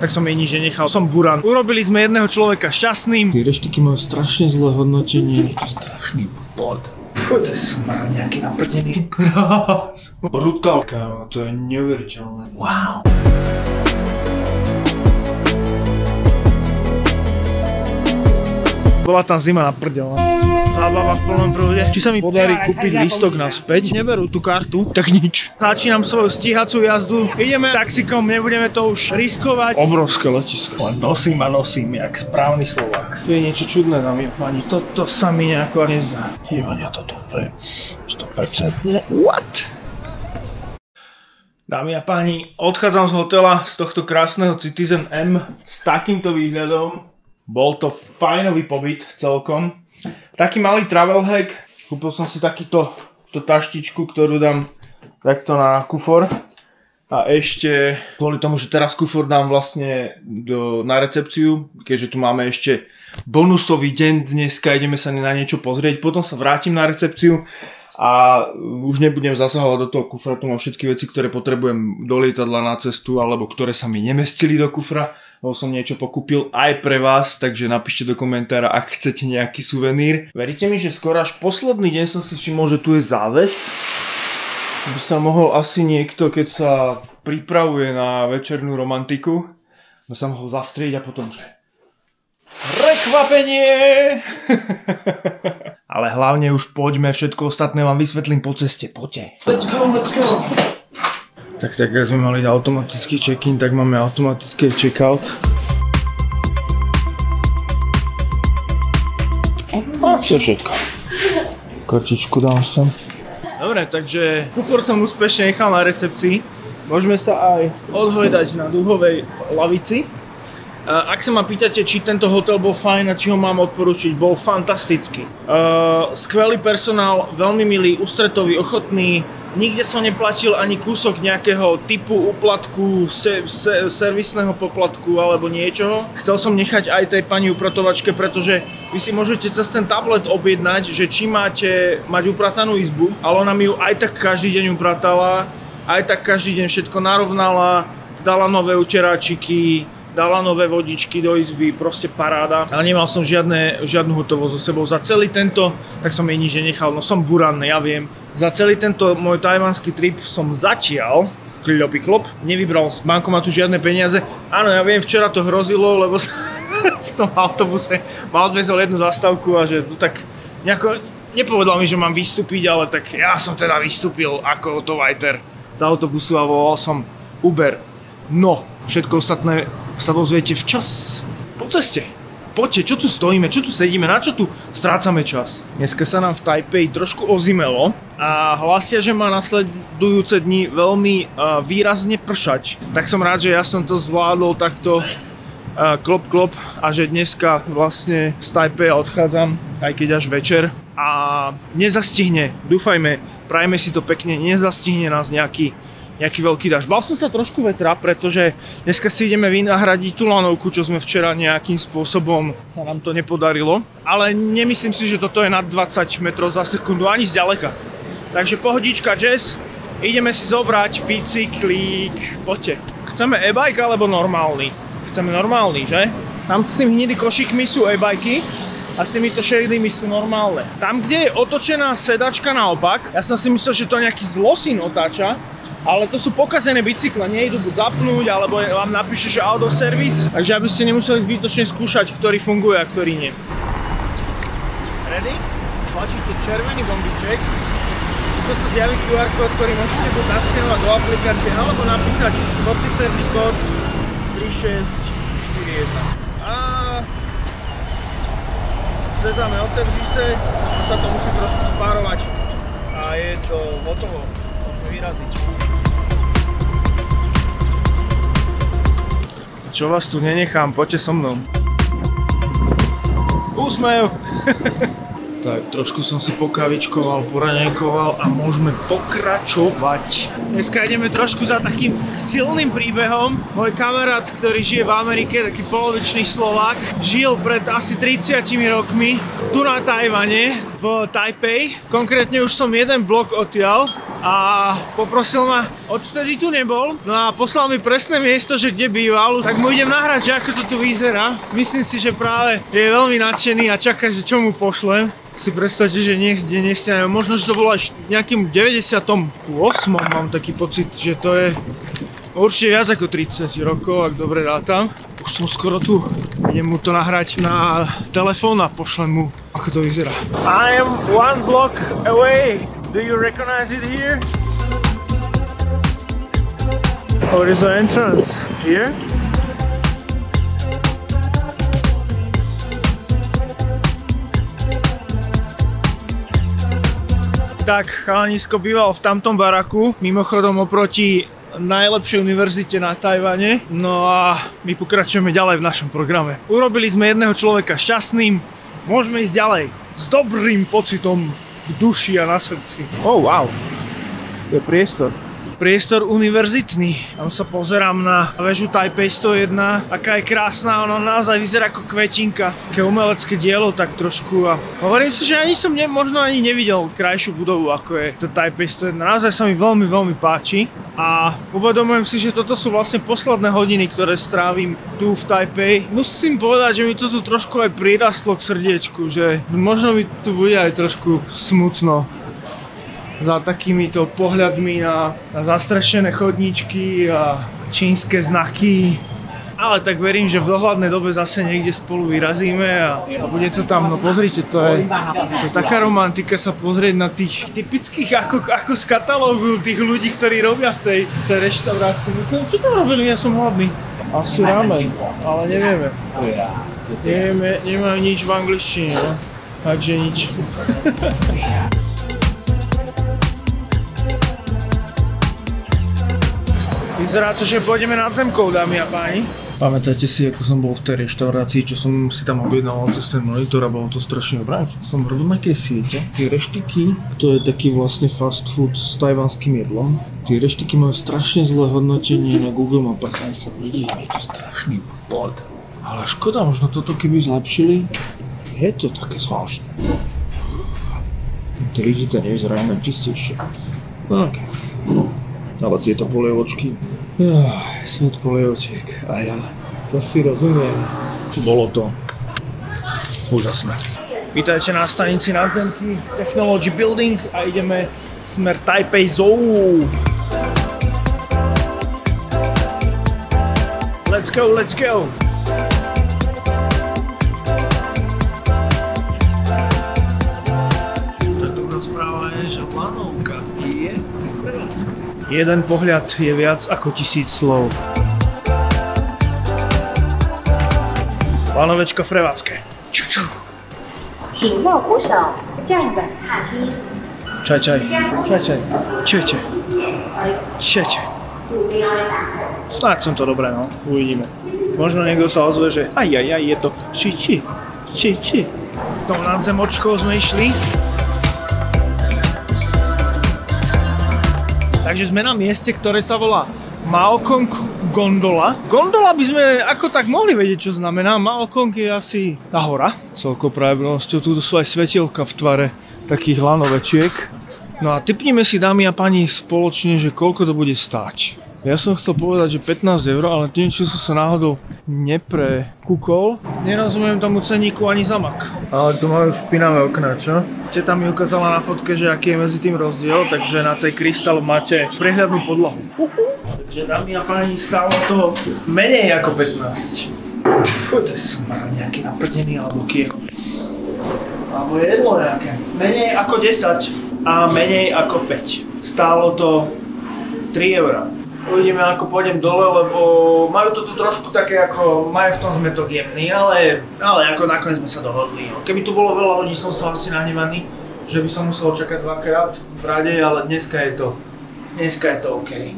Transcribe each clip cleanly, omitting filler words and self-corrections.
tak som jej nič nenechal. Som buran. Urobili sme jedného človeka šťastným. Tí reštiky majú strašne zlé hodnotenie. Je to strašný bod. To je smrad nejaký naprdený. Krás. Brutálka, to je neuveriteľné. Wow. Bola tam zima na prdel. Zábava v plnom prúde. Či sa mi podarí kúpiť lístok naspäť, neberú tú kartu, tak nič. Začínam svoju stíhacú jazdu. Ideme taxikom, nebudeme to už riskovať. Obrovské letisko. Len nosím a nosím, jak správny Slovák. Tu je niečo čudné, dámy a páni. Toto sa mi nejako nezdá. Jevania toto úplne 100%. What? Dámy a páni, odchádzam z hotela, z tohto krásneho Citizen M s takýmto výhľadom. Bol to fajnový pobyt celkom. Taký malý travel hack. Kúpil som si takúto taštičku, ktorú dám takto na kufor. A ešte kvôli tomu, že teraz kufor dám vlastne na recepciu, keďže tu máme ešte bonusový deň dneska, ideme sa na niečo pozrieť. Potom sa vrátim na recepciu a už nebudem zasahovať do toho kufra. Tu mám všetky veci, ktoré potrebujem do lietadla na cestu, alebo ktoré sa mi nemestili do kufra, lebo som niečo pokúpil aj pre vás, takže napíšte do komentára, ak chcete nejaký suvenír. Veríte mi, že skoro až posledný deň som si všimol, že tu je záves. By sa mohol asi niekto, keď sa pripravuje na večernú romantiku, by sa mohol zastrieť a potom, že prekvapenie! Ale hlavne už poďme, všetko ostatné vám vysvetlím po ceste, poďte. Let's go, let's go! Tak ak sme mali automatický check-in, tak máme automatické check-out. A to je všetko. Kartičku dám sem. Dobre, takže kufor som úspešne nechal na recepcii. Môžeme sa aj odhojdať na dúhovej lavici. Ak sa ma pýtate, či tento hotel bol fajn a či ho mám odporučiť, bol fantastický. Skvelý personál, veľmi milý, ústretový, ochotný. Nikde som neplatil ani kúsok nejakého typu úplatku, servisného poplatku alebo niečoho. Chcel som nechať aj tej pani upratovačke, pretože vy si môžete cez ten tablet objednať, že či máte mať upratanú izbu, ale ona mi ju aj tak každý deň upratala, aj tak každý deň všetko narovnala, dala nové uteráčiky, dala nové vodičky do izby, proste paráda. Ale nemal som žiadnu hotovosť so sebou. Za celý tento, tak som jej nič nenechal, no som buran, ja viem. Za celý tento môj tajvanský trip som zatiaľ, klop, nevybral z bankomatu žiadne peniaze. Áno, ja viem, včera to hrozilo, lebo v tom autobuse ma odvezol jednu zastávku a že tak nejako nepovedal mi, že mám vystúpiť, ale tak ja som teda vystúpil ako autovajter z autobusu a volal som Uber. No, všetko ostatné sa dozviete včas, po ceste. Poďte, čo tu stojíme, čo tu sedíme, na čo tu strácame čas? Dneska sa nám v Taipei trošku ozimelo a hlasia, že má nasledujúce dni veľmi výrazne pršať. Tak som rád, že ja som to zvládol takto klop a že dneska vlastne z Taipei odchádzam, aj keď až večer. A nezastihne, dúfajme, prajme si to pekne, nezastihne nás nejaký veľký dážď. Bál som sa trošku vetra, pretože dneska si ideme vynahradiť tú lanovku, čo sme včera nejakým spôsobom sa nám to nepodarilo. Ale nemyslím si, že toto je nad 20 metrov za sekundu, ani zďaleka. Takže pohodička, jazz, ideme si zobrať bicyklík, poďte. Chceme e-bike alebo normálny? Chceme normálny, že? Tam s tým hnedý košíkmi sú e-bajky a s týmito šedými sú normálne. Tam, kde je otočená sedačka naopak, ja som si myslel, že to nejaký zlosín otáča, ale to sú pokazené bicykle, nejdu buď zapnúť, alebo vám napíše, že out of service. Takže aby ste nemuseli zbytočne skúšať, ktorý funguje a ktorý nie. Ready? Tlačíte červený bombiček. Tu sa zjaví QR kód, ktorý môžete buď naskenovať do aplikácie, alebo napísať štvorciferný kód 3641. A sezame, otevří se, sa to musí trošku spárovať a je to hotovo. Môžeme vyraziť. Čo vás tu nenechám, poďte so mnou. Úsmev! Tak, trošku som si pokávičkoval, poraňajkoval a môžeme pokračovať. Dneska ideme trošku za takým silným príbehom. Môj kamarát, ktorý žije v Amerike, taký polovičný Slovák, žil pred asi 30 rokmi tu na Tajvane, v Taipei. Konkrétne už som jeden blok odtiaľ. a poprosil ma, odvtedy tu nebol, no a poslal mi presné miesto, že kde býval, tak mu idem nahrať, že ako to tu vyzerá. Myslím si, že práve je veľmi nadšený a čaká, že čo mu pošlem. Si predstavte, že niekde nestianem, možno, že to bolo až nejakým 98. Mám taký pocit, že to je určite viac ako 30 rokov, ak dobre rátam. Už som skoro tu. Idem mu to nahrať na telefón a pošlem mu, ako to vyzerá. I am 1 block away. Do you recognize it here? Or is the entrance here? Tak, chalanisko býval v tamtom baraku, mimochodom oproti najlepšej univerzite na Tajvane. No a my pokračujeme ďalej v našom programe. Urobili sme jedného človeka šťastným, môžeme ísť ďalej s dobrým pocitom v duši a na srdci. Oh wow, je priestor. Priestor univerzitný. Tam sa pozerám na väžu Taipei 101, aká je krásna, ono naozaj vyzerá ako kvetinka. Také umelecké dielo tak trošku a hovorím si, že ani som možno ani nevidel krajšiu budovu ako je to Taipei 101. Naozaj sa mi veľmi, veľmi páči a uvedomujem si, že toto sú vlastne posledné hodiny, ktoré strávim tu v Taipei. Musím povedať, že mi to tu trošku aj prirastlo k srdiečku, že možno mi tu bude aj trošku smutno za takýmito pohľadmi na zastrašené chodníčky a čínske znaky. Ale tak verím, že v dohľadnej dobe zase niekde spolu vyrazíme a bude to tam. No pozrite, to je taká romantika sa pozrieť na tých typických, ako z katalógu tých ľudí, ktorí robia v tej reštaurácii. Čo tam robili? Ja som hladný. Asi ramen, ale nevieme. Nemajú nič v angličtine, no. Takže nič. Vyzerá to, že pôjdeme nad zemkou, dámy a páni. Pamätáte si, ako som bol v tej reštaurácii, čo som si tam objednal cez ten monitor a bolo to strašne dobré. Som v rovnakej siete. Tie reštiky, to je taký vlastne fast food s tajvanským jedlom. Tie reštiky majú strašne zlé hodnotenie na Google Mapách. Aj sa vidí, je to strašný bod. Ale škoda, možno toto keby zlepšili. Je to také zvláštne. Tie lyžice nevyzerajú najčistejšie. No okej. Ale tieto polievočky, svet polievočiek a ja, to si rozumiem. Bolo to úžasné. Vítajte na stanici nadzemky Technology Building a ideme smer Taipei Zoo. Let's go, let's go! Tá dobrá správa je, že lanovka je prevádzka. Jeden pohľad je viac ako 1000 slov. Lanovečka v prevádzke. Ču. Čaj. Snáď som to dobré, no. Uvidíme. Možno niekto sa ozve, že je to či. Tou nadzemočkou sme išli. Takže sme na mieste, ktoré sa volá Maokong Gondola. Gondola by sme ako tak mohli vedieť, čo znamená. Maokong je asi tá hora. Celkou pravidelnosťou, tu sú aj svetielka v tvare takých lanovečiek. No a tipnime si, dámy a pani, spoločne, že koľko to bude stáť. Ja som chcel povedať, že 15 €, ale tým, čo som sa náhodou neprekúkol, nerozumiem tomu ceníku ani za mak. Ale tu majú špinavé okná, čo? Teta mi ukázala na fotke, že aký je medzi tým rozdiel, takže na tej Crystal máte prehľadnú podlahu. Takže dámy a páni, stálo to menej ako 15. Fú, to je smrad nejaký naprdený alebo kieho. Alebo jedlo nejaké. Menej ako 10 a menej ako 5. Stálo to 3 €. Uvidíme, ako pôjdem dole, lebo majú to tu trošku také, ako majú v tom zmetok jemný, ale ako nakoniec sme sa dohodli. No. Keby tu bolo veľa ľudí, som z toho asi nahnevaný, že by som musel čakať dvakrát v rade, ale dneska je to OK.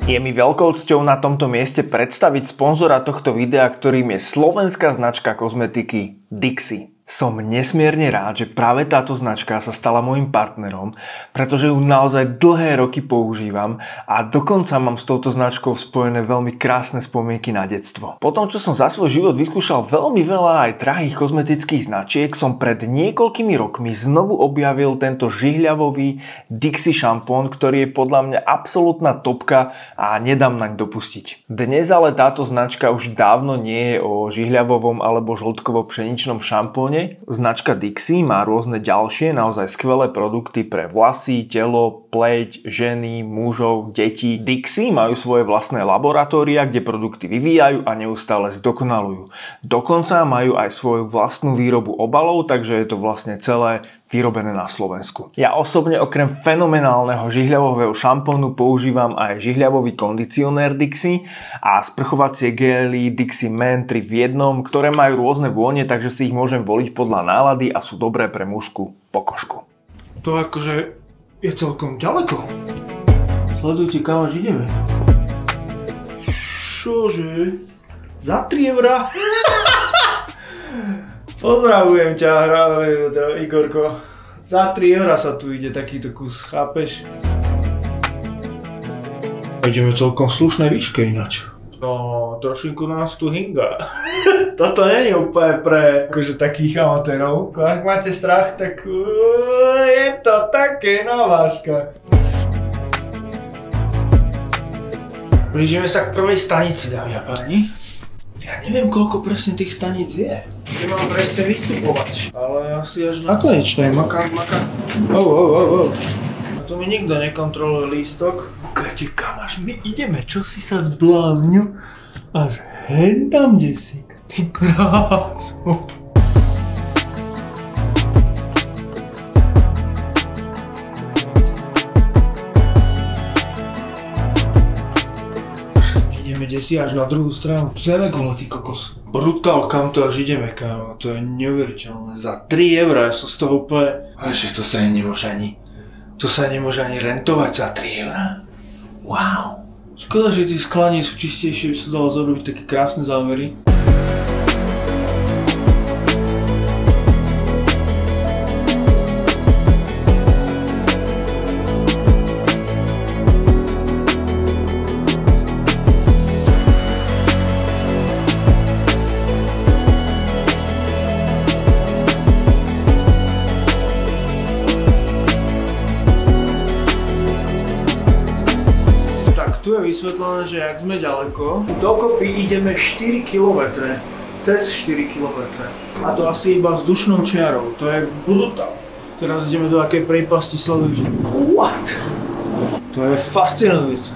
Je mi veľkou cťou na tomto mieste predstaviť sponzora tohto videa, ktorým je slovenská značka kozmetiky Dixie. Som nesmierne rád, že práve táto značka sa stala môjim partnerom, pretože ju naozaj dlhé roky používam a dokonca mám s touto značkou spojené veľmi krásne spomienky na detstvo. Po tom, čo som za svoj život vyskúšal veľmi veľa aj drahých kozmetických značiek, som pred niekoľkými rokmi znovu objavil tento žihľavový Dixie šampón, ktorý je podľa mňa absolútna topka a nedám naň dopustiť. Dnes ale táto značka už dávno nie je o žihľavovom alebo žltkovo-pšeničnom šampóne. Značka Dixie má rôzne ďalšie naozaj skvelé produkty pre vlasy, telo, pleť, ženy, mužov, deti. Dixie majú svoje vlastné laboratória, kde produkty vyvíjajú a neustále zdokonalujú. Dokonca majú aj svoju vlastnú výrobu obalov, takže je to vlastne celé vyrobené na Slovensku. Ja osobne okrem fenomenálneho žihľavového šampónu používam aj žihľavový kondicionér Dixie a sprchovacie gely Dixie Men 3 v jednom, ktoré majú rôzne vône, takže si ich môžem voliť podľa nálady a sú dobré pre mužskú pokožku. To akože je celkom ďaleko. Sledujte, kam až ideme. Čože? Za 3 eurá? Pozdravujem ťa, Igorko. Za 3 eurá sa tu ide takýto kus, chápeš? Ideme celkom slušnej výške ináč. No, trošinku nás tu hinga. Toto nie je úplne pre akože takých amatérov. Ak máte strach, tak je to také na vážkach. Blížime sa k prvej stanici, dámy a páni. Ja neviem, koľko presne tých staníc je. Nemám presne vystupovať, ale asi až na konečnej. Makám. A to mi nikto nekontroluje lístok. Ukážte, kam až my ideme, čo si sa zbláznil? Až hen tam, desík. Ty krásu. Kde si až na druhú stranu. Zemegule, ty kokos. Brutál, kam to až ideme, kámo. To je neuveriteľné. Za 3 eurá som z toho úplne... Že to sa nemôže ani... To sa nemôže ani rentovať za 3 eurá. Wow. Škoda, že tie sklá nie sú čistejšie, by sa dalo zrobiť také krásne závery. Tu je vysvetlené, že jak sme ďaleko, dokopy ideme 4 km, cez 4 km. A to asi iba vzdušnou čiarou, to je brutál. Teraz ideme do akej priepasti, sledujte. What? To je fascinujúce.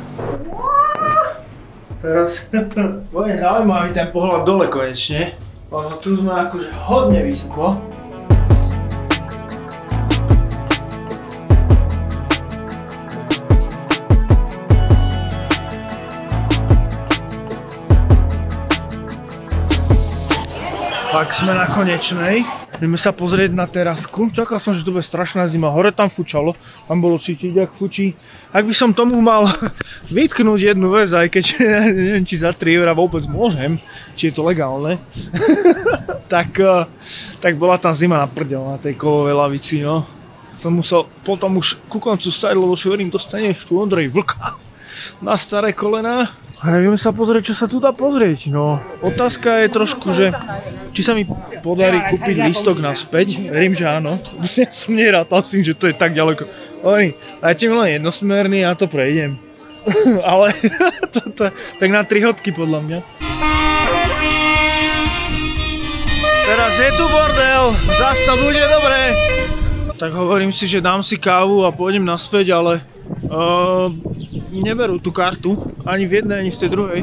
Teraz bude zaujímavý ten pohľad dole konečne. Lebo tu sme akože hodne vysoko. Tak sme na konečnej. Ideme sa pozrieť na terasku. Čakal som, že to bude strašná zima. Hore tam fučalo. Tam bolo cítiť, jak fučí. Ak by som tomu mal vytknúť jednu vec, aj keď neviem, či za 3 eurá vôbec môžem, či je to legálne, tak bola tam zima na prdel na tej kovovej lavici, no. Som musel potom už ku koncu stať, lebo si hovorím, dostaneš tu Ondrej Vlka na staré kolená. A ideme sa pozrieť, čo sa tu dá pozrieť, no. Otázka je trošku, že či sa mi podarí kúpiť lístok naspäť. Verím, že áno. Ja som nerátal s tým, že to je tak ďaleko. Dajte mi len jednosmerný a to prejdem. Ale tak na 3 hodky podľa mňa. Teraz je tu bordel, zas to bude dobré. Tak hovorím si, že dám si kávu a pôjdem naspäť, ale neberú tú kartu, ani v jednej, ani v tej druhej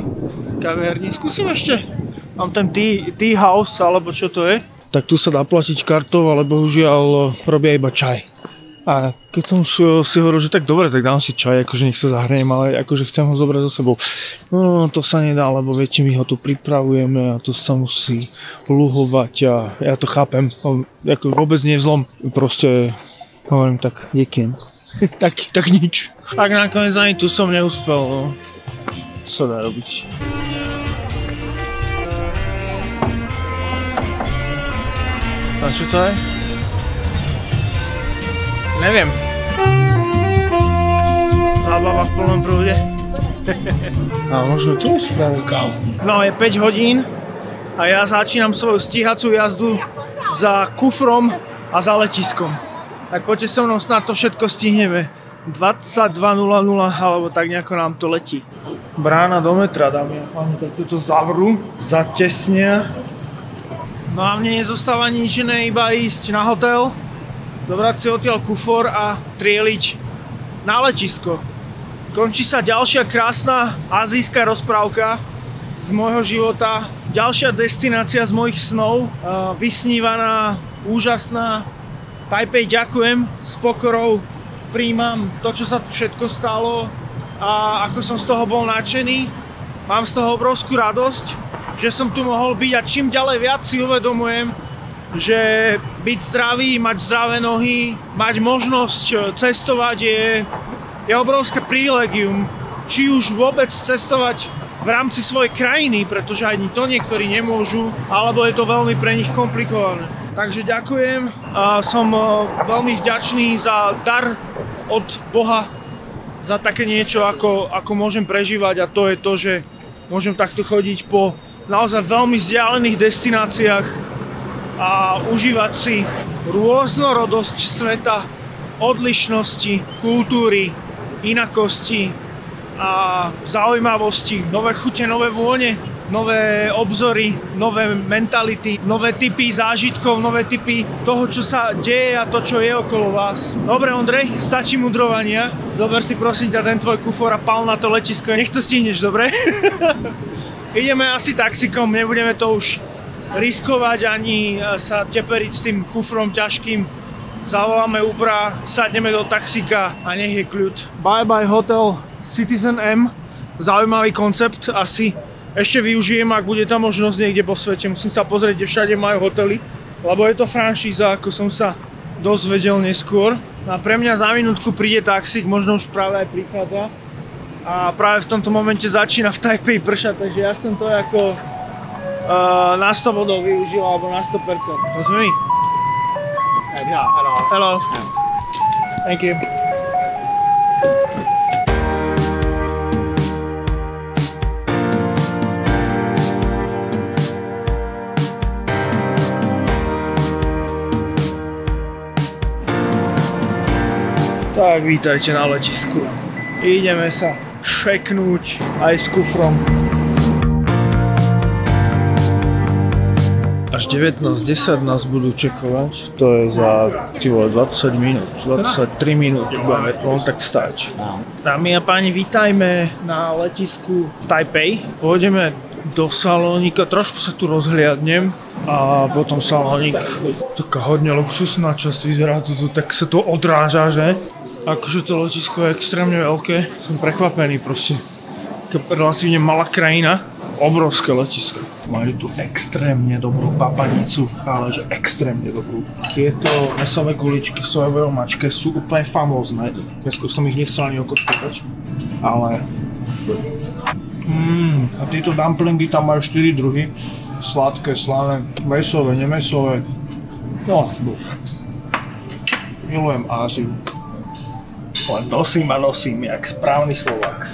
kaviarni. Skúsim ešte. Mám ten tea house, alebo čo to je. Tak tu sa dá platiť kartou, ale bohužiaľ robia iba čaj. A keď som už si hovoril, že tak dobre, tak dám si čaj, akože nech sa zahrejem, ale akože chcem ho zobrať so sebou. No, to sa nedá, lebo viete, my ho tu pripravujeme a to sa musí luhovať a ja to chápem. Ako vôbec nie je zlom. Proste hovorím tak, dekien. tak nič. Tak nakoniec ani tu som neúspel, no. Co sa dá robiť? A čo to je? Neviem. Zábava v plnom prúde. A možno tu je práve kávu. No, je 5 hodín a ja začínam svoju stíhacú jazdu za kufrom a za letiskom. Tak poďte so mnou, snad to všetko stihneme. 22:00 alebo tak nejako nám to letí. Brána do metra, dámy a páni, tak toto zavrú, zatesnia. No a mne nezostáva nič iné, iba ísť na hotel, zobrať si odtiaľ kufor a trieliť na letisko. Končí sa ďalšia krásna azijská rozprávka z môjho života. Ďalšia destinácia z mojich snov, vysnívaná, úžasná. Taipei, ďakujem, s pokorou príjmam to, čo sa tu všetko stalo a ako som z toho bol nadšený. Mám z toho obrovskú radosť, že som tu mohol byť a čím ďalej viac si uvedomujem, že byť zdravý, mať zdravé nohy, mať možnosť cestovať je obrovské privilegium. Či už vôbec cestovať v rámci svojej krajiny, pretože ani to niektorí nemôžu, alebo je to veľmi pre nich komplikované. Takže ďakujem a som veľmi vďačný za dar od Boha, za také niečo, ako môžem prežívať, a to je to, že môžem takto chodiť po naozaj veľmi vzdialených destináciách a užívať si rôznorodosť sveta, odlišnosti, kultúry, inakosti a zaujímavosti, nové chute, nové vône, nové obzory, nové mentality, nové typy zážitkov, nové typy toho, čo sa deje a to, čo je okolo vás. Dobre, Ondrej, stačí mudrovania. Zober si prosím ťa ten tvoj kufor a pál na to letisko. Nech to stihneš, dobre? Ideme asi taxikom, nebudeme to už riskovať ani sa teperiť s tým kufrom ťažkým. Zavoláme Ubera, sadneme do taxíka a nech je kľud. Bye bye hotel Citizen M. Zaujímavý koncept, asi ešte využijem, ak bude tam možnosť niekde po svete. Musím sa pozrieť, kde všade majú hotely, lebo je to franšíza, ako som sa dozvedel neskôr. A pre mňa za minútku príde taxík, možno už práve aj prichádza. A práve v tomto momente začína v Taipei pršať, takže ja som to ako na 100 bodov využil, alebo na 100%. Rozumí? Yeah, hello. Hello. Thank you. Tak, vítajte na letisku. Ideme sa šeknúť aj s kufrom. Až 19:10 nás budú čekovať, to je za 20 minút, 23 minút budeme len tak stáť. Dámy a páni, vítajme na letisku v Taipei. Pôjdeme do Salónika, trošku sa tu rozhliadnem a potom Salónik, taká hodne luxusná časť, vyzerá to tu, tak sa to odráža, že? Akože to letisko je extrémne veľké, som prekvapený proste. Relatívne malá krajina, obrovské letisko. Mali tu extrémne dobrú papanicu, ale že extrémne dobrú. Tieto mesové guličky v sojovej omáčke sú úplne famózne. Dnesko som ich nechcel ani okočkovať, ale... A tieto dumplingy tam majú 4 druhy. Sladké, slané, mesové, nemesové. No, milujem Áziu. Len nosím a nosím, jak správny Slovák.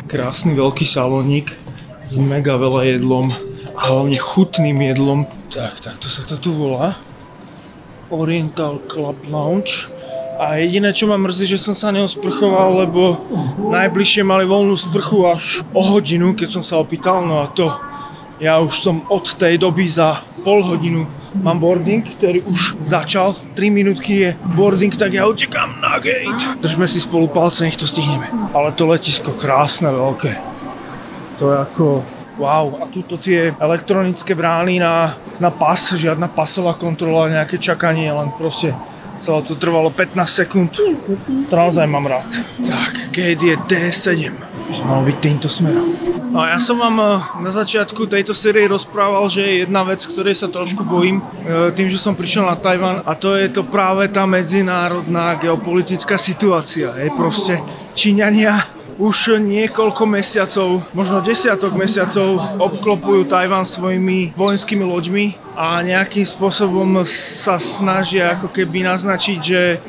Krásny veľký salónik s mega veľa jedlom a hlavne chutným jedlom. Tak, to sa to tu volá. Oriental Club Lounge. A jediné, čo ma mrzí, že som sa neosprchoval, lebo najbližšie mali voľnú sprchu až o hodinu, keď som sa opýtal, no a to ja už som od tej doby za pol hodinu mám boarding, ktorý už začal, 3 minútky je boarding, tak ja utekám na gate. Držme si spolu palce, nech to stihneme. Ale to letisko krásne, veľké. To je ako wow. A tuto tie elektronické brány na pas, žiadna pasová kontrola, nejaké čakanie, len proste celé to trvalo 15 sekúnd. To naozaj mám rád. Tak, gate je D7. Mal byť týmto smerom. No ja som vám na začiatku tejto série rozprával, že je jedna vec, ktorej sa trošku bojím, tým, že som prišiel na Tajvan, a to je to práve tá medzinárodná geopolitická situácia. Proste Číňania už niekoľko mesiacov, možno desiatok mesiacov obklopujú Tajvan svojimi vojenskými loďmi a nejakým spôsobom sa snažia ako keby naznačiť, že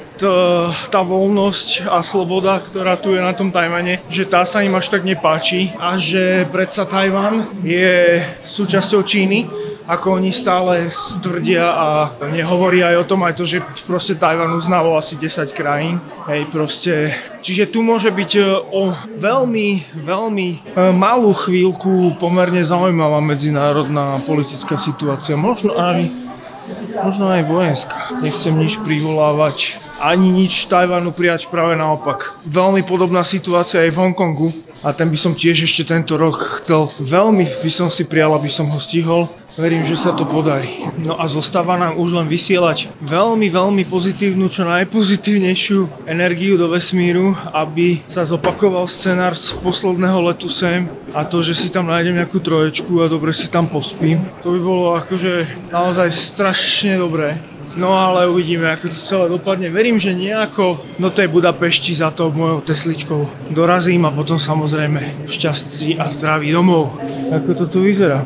tá voľnosť a sloboda, ktorá tu je na tom Tajvane, že tá sa im až tak nepáči a že predsa Tajvan je súčasťou Číny, ako oni stále tvrdia a nehovoria aj o tom, aj to, že proste Tajvan uznalo asi 10 krajín. Hej, proste. Čiže tu môže byť o veľmi malú chvíľku pomerne zaujímavá medzinárodná politická situácia. Možno aj vojenská. Nechcem nič privolávať, ani nič Tajvanu prijať, práve naopak. Veľmi podobná situácia aj v Hongkongu a ten by som tiež ešte tento rok chcel. Veľmi by som si prijal, aby som ho stihol. Verím, že sa to podarí. No a zostáva nám už len vysielať veľmi pozitívnu, čo najpozitívnejšiu energiu do vesmíru, aby sa zopakoval scenár z posledného letu sem a to, že si tam nájdem nejakú troječku a dobre si tam pospím. To by bolo akože naozaj strašne dobré. No ale uvidíme, ako to celé dopadne. Verím, že nejako do tej Budapešti za to mojou Tesličkou dorazím a potom samozrejme šťastí a zdraví domov. Ako to tu vyzerá?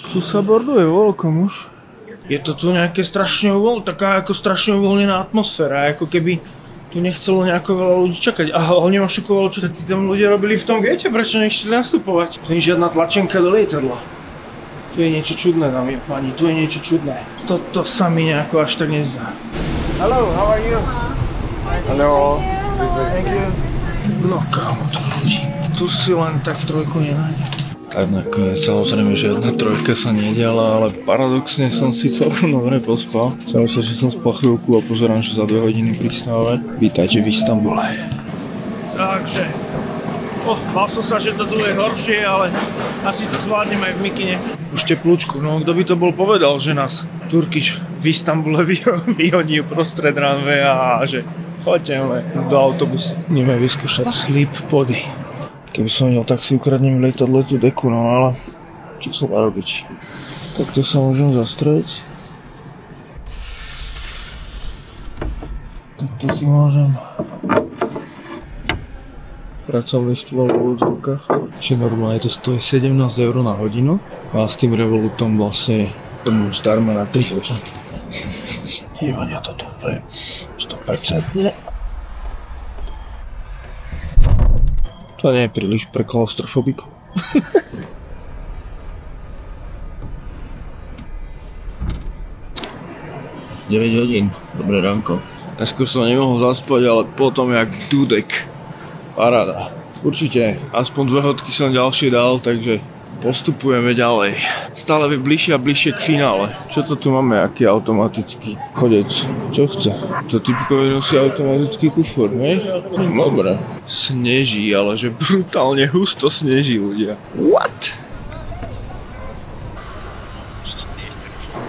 Tu sa borduje voľkom už. Je to tu nejaké taká ako strašne uvoľnená atmosféra, ako keby tu nechcelo nejako veľa ľudí čakať. A hlavne ma šokovalo, čo tí tam ľudia robili v tom gate, prečo nechceli nastupovať. Tu je žiadna tlačenka do lietadla. Tu je niečo čudné, dámy a páni, tu je niečo čudné. Toto sa mi nejako až tak nezdá. Hello, how are you? Hello. Thank you. No kámo, to ľudí. Tu si len tak trojku nenájde. Tak nakoniec samozrejme žiadna trojka sa nediala, ale paradoxne som si celkom dobre pospal. Chcel sa, že som spal chvíľku a pozerám, že za 2 hodiny pristávame. Vítajte v Istanbule. Takže, bál som sa, že to tu je horšie, ale asi to zvládnem aj v mikine. Už teplúčku, no kto by to bol povedal, že nás Turkish v Istanbule vyhodí uprostred runway a že choďte do autobusu. Ideme vyskúšať sleep pody. Keby som vedel, tak si ukradnem v lietadle tú deku, no ale čo sa dá robiť? Takto sa môžem zastrieť. Takto si môžem pracovný stôl v úvodzovkách. Čiže normálne to stojí 17 eur na hodinu a s tým Revolutom vlastne tomu zdarma na 3 hodiny. Jevania to tu úplne 100%. To nie je príliš pre klaustrofobikov. 9 hodín, dobré ránko. Neskôr som nemohol zaspať, ale potom jak dudek. Paráda. Určite, aspoň 2 hodky som ďalšie dal, takže postupujeme ďalej. Stále bližšie a bližšie k finále. Čo to tu máme, aký automatický chodec? Čo chce? To typkovi nosí automatický kufor, ne? Dobre. Sneží, ale že brutálne husto sneží, ľudia. What?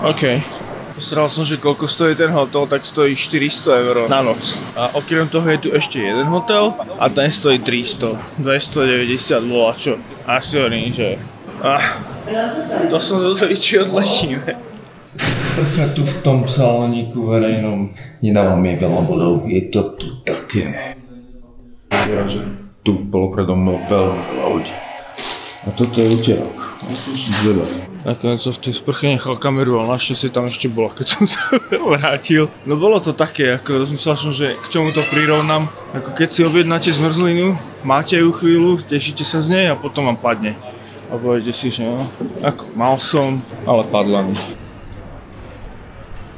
OK. Postaral som, že koľko stojí ten hotel, tak stojí 400 eur na noc. A okrem toho je tu ešte jeden hotel a ten stojí 300. 290 bola čo? Asi hovorím, že... to som zvedavý, či odletíme. Prcha tu v tom salóniku verejnom. Nedávam jej veľa bodov, je to tu také. Včera, že tu bolo predo mnou veľmi veľa ľudí. A toto je uterok. A tu som zvedavý. Nakoniec som v tej sprche nechal kameru, ale našťastie tam ešte bola, keď som sa vrátil. No bolo to také, ako rozmyslel som, že k čomu to prirovnám. Ako keď si objednáte zmrzlinu, máte ju chvíľu, tešíte sa z nej a potom vám padne. A poviete si, že no, ako mal som, ale padla mi.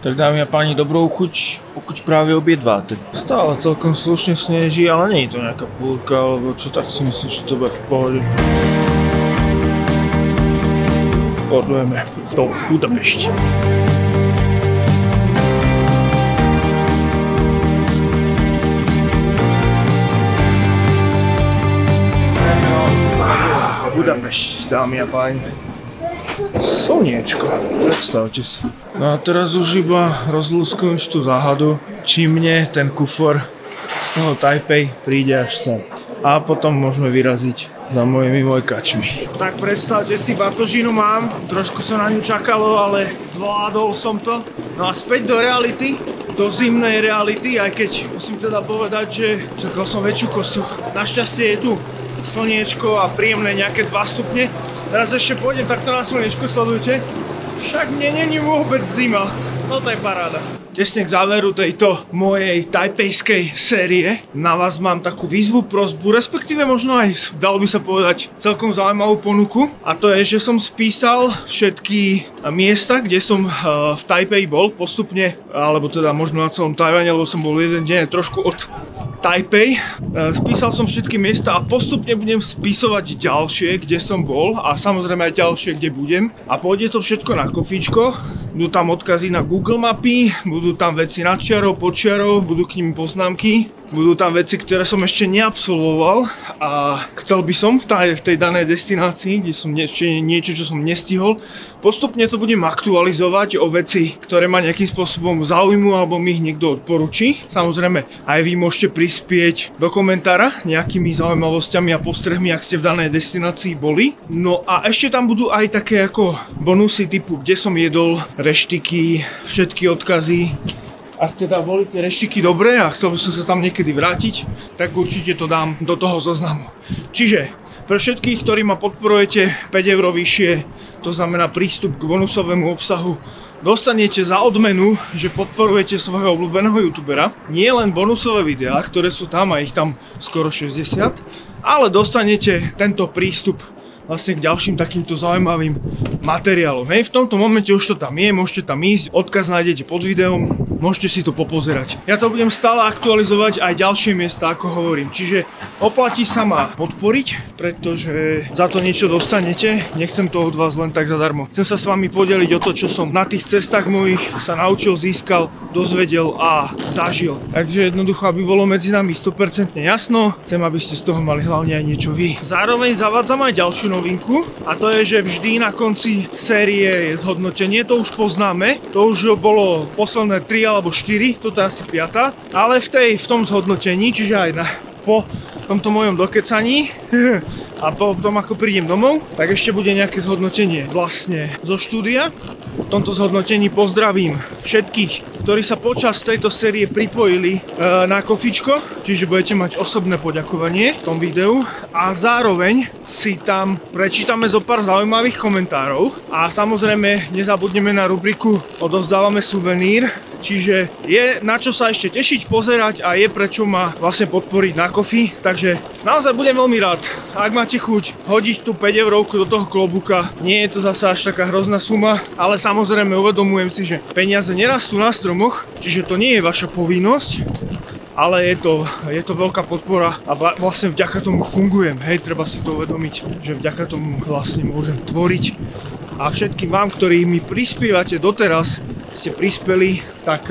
Tak dámy a páni, dobrou chuť, pokud práve objedváte. Stále celkom slušne sneží, ale nie je to nejaká búrka, alebo čo, tak si myslím, že to bude v pohode. Bordujeme do Budapešti. Budapešť, dámy a páni. Slniečko, predstavte si. No a teraz už iba rozlúskujem tú záhadu, či mne ten kufor z toho Taipei príde až sem. A potom môžeme vyraziť za mojimi vojkačmi. Tak predstavte si, batožinu mám, trošku som na ňu čakalo, ale zvládol som to. No a späť do reality, do zimnej reality, aj keď musím teda povedať, že čakal som väčšiu kosu. Našťastie je tu slniečko a príjemné nejaké 2 stupne. Teraz ešte pôjdem takto na slniečko, sledujte. Však mne není vôbec zima. No to je paráda. Tesne k záveru tejto mojej tajpejskej série na vás mám takú výzvu, prosbu, respektíve možno aj, dalo by sa povedať, celkom zaujímavú ponuku. A to je, že som spísal všetky miesta, kde som v Tajpeji bol postupne, alebo teda možno na celom Tajvane, lebo som bol jeden deň trošku od Tajpej. Spísal som všetky miesta a postupne budem spisovať ďalšie, kde som bol a samozrejme aj ďalšie, kde budem. A pôjde to všetko na kofíčko. Budú tam odkazy na Google mapy, budú tam veci nad čiarou, pod čiarou, budú k nim poznámky. Budú tam veci, ktoré som ešte neabsolvoval a chcel by som v tej danej destinácii, kde som ešte niečo, čo som nestihol. Postupne to budem aktualizovať o veci, ktoré ma nejakým spôsobom zaujímujú alebo mi ich niekto odporúči. Samozrejme, aj vy môžete prispieť do komentára nejakými zaujímavosťami a postrehmi, ak ste v danej destinácii boli. No a ešte tam budú aj také ako bonusy typu, kde som jedol, reštiky, všetky odkazy. Ak teda boli tie reštiky dobré a chcel by som sa tam niekedy vrátiť, tak určite to dám do toho zoznamu. Čiže pre všetkých, ktorí ma podporujete 5 € vyššie, to znamená prístup k bonusovému obsahu, dostanete za odmenu, že podporujete svojho obľúbeného youtubera. Nie len bonusové videá, ktoré sú tam a ich tam skoro 60, ale dostanete tento prístup vlastne k ďalším takýmto zaujímavým materiálom. Hej, v tomto momente už to tam je, môžete tam ísť, odkaz nájdete pod videom, môžete si to popozerať. Ja to budem stále aktualizovať aj ďalšie miesta, ako hovorím. Čiže oplatí sa ma podporiť, pretože za to niečo dostanete. Nechcem to od vás len tak zadarmo. Chcem sa s vami podeliť o to, čo som na tých cestách mojich sa naučil, získal, dozvedel a zažil. Takže jednoducho, aby bolo medzi nami 100% jasno, chcem, aby ste z toho mali hlavne aj niečo vy. Zároveň zavádzam aj ďalšiu novinku a to je, že vždy na konci série je zhodnotenie. To už poznáme, to už bolo posledné 3 alebo 4, toto je asi 5. Ale v tom zhodnotení, čiže aj po tomto mojom dokecaní a po tom, ako prídem domov, tak ešte bude nejaké zhodnotenie vlastne zo štúdia. V tomto zhodnotení pozdravím všetkých, ktorí sa počas tejto série pripojili na kofičko, čiže budete mať osobné poďakovanie v tom videu a zároveň si tam prečítame zo pár zaujímavých komentárov a samozrejme nezabudneme na rubriku Odovzdávame suvenír. Čiže je na čo sa ešte tešiť, pozerať a je prečo ma vlastne podporiť na Ko-fi. Takže naozaj budem veľmi rád. Ak máte chuť hodiť tú 5 € do toho klobúka, nie je to zasa až taká hrozná suma, ale samozrejme uvedomujem si, že peniaze nerastú na stromoch, čiže to nie je vaša povinnosť. Ale je to veľká podpora a vlastne vďaka tomu fungujem. Hej, treba si to uvedomiť, že vďaka tomu vlastne môžem tvoriť. A všetkým vám, ktorí mi prispievate doteraz, ste prispeli, tak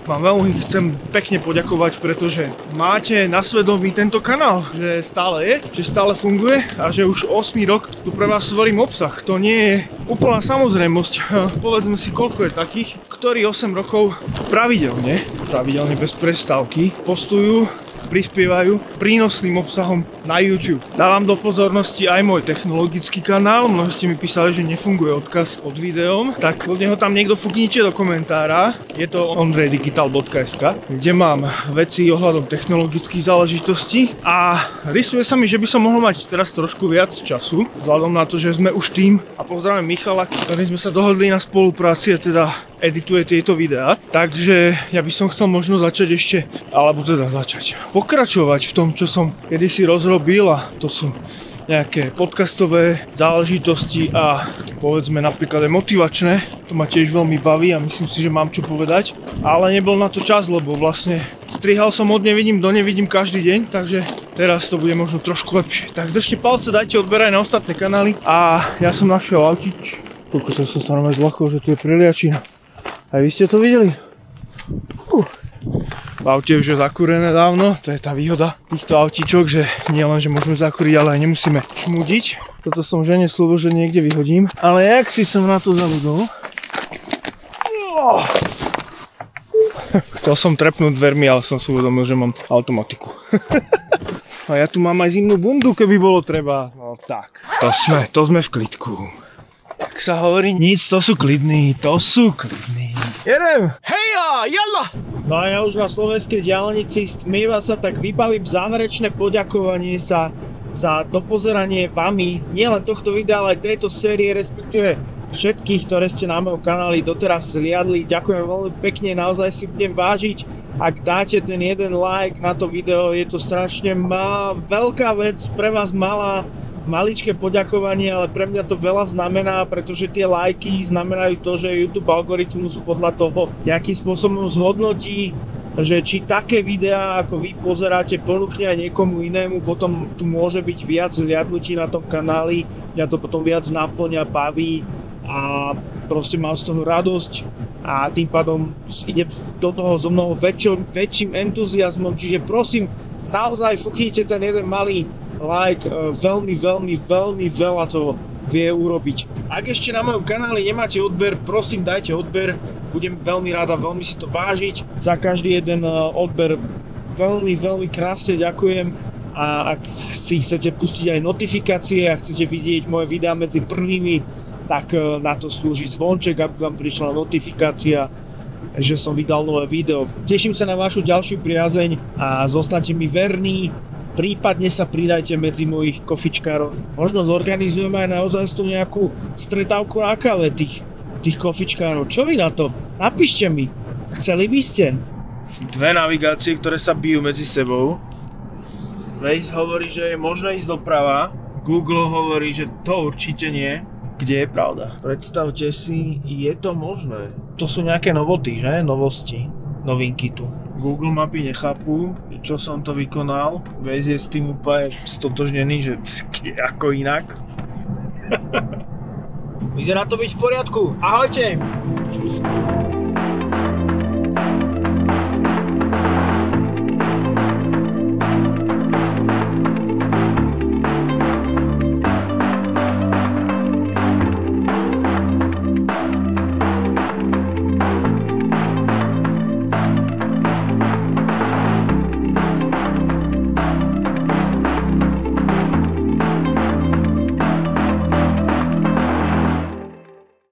vám veľmi chcem pekne poďakovať, pretože máte na svedomí tento kanál, že stále je, že stále funguje a že už 8. rok tu pre vás tvorím obsah. To nie je úplná samozrejmosť. Povedzme si, koľko je takých, ktorí 8 rokov pravidelne bez prestávky postujú, prispievajú prínosným obsahom na YouTube. Dávam do pozornosti aj môj technologický kanál, mnohí ste mi písali, že nefunguje odkaz pod videom, tak od neho tam niekto fúknite do komentára. Je to ondrejdigital.sk, kde mám veci ohľadom technologických záležitostí a rysuje sa mi, že by som mohol mať teraz trošku viac času, vzhľadom na to, že sme už tým a pozdravím Michala, ktorým sme sa dohodli na spolupráci a teda edituje tieto videá. Takže ja by som chcel možno začať ešte, alebo teda pokračovať v tom, čo som kedysi rozrobil a to sú nejaké podcastové záležitosti a povedzme napríklad aj motivačné. To ma tiež veľmi baví a myslím si, že mám čo povedať. Ale nebol na to čas, lebo vlastne strihal som od nevidím do nevidím každý deň, takže teraz to bude možno trošku lepšie. Tak držte palce, dajte odber aj na ostatné kanály a ja som našiel autič. Koľko som sa normálne zľakol, že tu je priliačina. A vy ste to videli? V aute už je zakúrené dávno, to je tá výhoda týchto autíčok, že nie len, že môžeme zakúriť, ale aj nemusíme čmudiť. Toto som žene slúbil, že niekde vyhodím, ale jak si som na to zabudol. Chcel som trepnúť dvermi, ale som si uvedomil, že mám automatiku. A ja tu mám aj zimnú bundu, keby bolo treba. No tak, to sme v klidku. Tak sa hovorí, nic, to sú klidní. Jedem! Heja, jalla! No a ja už na slovenskej diaľnici stmieva sa, tak vybavím záverečné poďakovanie sa za dopozeranie vami, nielen tohto videa, ale aj tejto série, respektíve všetkých, ktoré ste na mojom kanáli doteraz zliadli. Ďakujem veľmi pekne, naozaj si budem vážiť, ak dáte ten jeden like na to video, je to strašne veľká vec, pre vás maličké poďakovanie, ale pre mňa to veľa znamená, pretože tie lajky znamenajú to, že YouTube algoritmus podľa toho, akým spôsobom zhodnotí, že či také videá, ako vy pozeráte, ponúkne aj niekomu inému, potom tu môže byť viac zliadnutí na tom kanáli, mňa to potom viac naplňa, baví a proste mám z toho radosť a tým pádom ide do toho so mnou väčším entuziasmom, čiže prosím, naozaj fúknite ten jeden malý like, veľmi veľa to vie urobiť. Ak ešte na mojom kanáli nemáte odber, prosím dajte odber, budem veľmi rád a veľmi si to vážiť. Za každý jeden odber veľmi krásne ďakujem a ak si chcete pustiť aj notifikácie a chcete vidieť moje videá medzi prvými, tak na to slúži zvonček, aby vám prišla notifikácia, že som vydal nové video. Teším sa na vašu ďalšiu priazeň a zostaňte mi verní. Prípadne sa pridajte medzi mojich kofičkárov. Možno zorganizujeme aj naozaj tú nejakú stretávku na káve tých kofičkárov. Čo vy na to? Napíšte mi. Chceli by ste? Dve navigácie, ktoré sa bijú medzi sebou. Waze hovorí, že je možné ísť doprava. Google hovorí, že to určite nie. Kde je pravda? Predstavte si, je to možné. To sú nejaké novoty, že? Novosti. Novinky tu. Google mapy nechápu, čo som to vykonal. Waze je s tým úplne stotožnený, že ako inak. Vyzerá to byť v poriadku. Ahojte!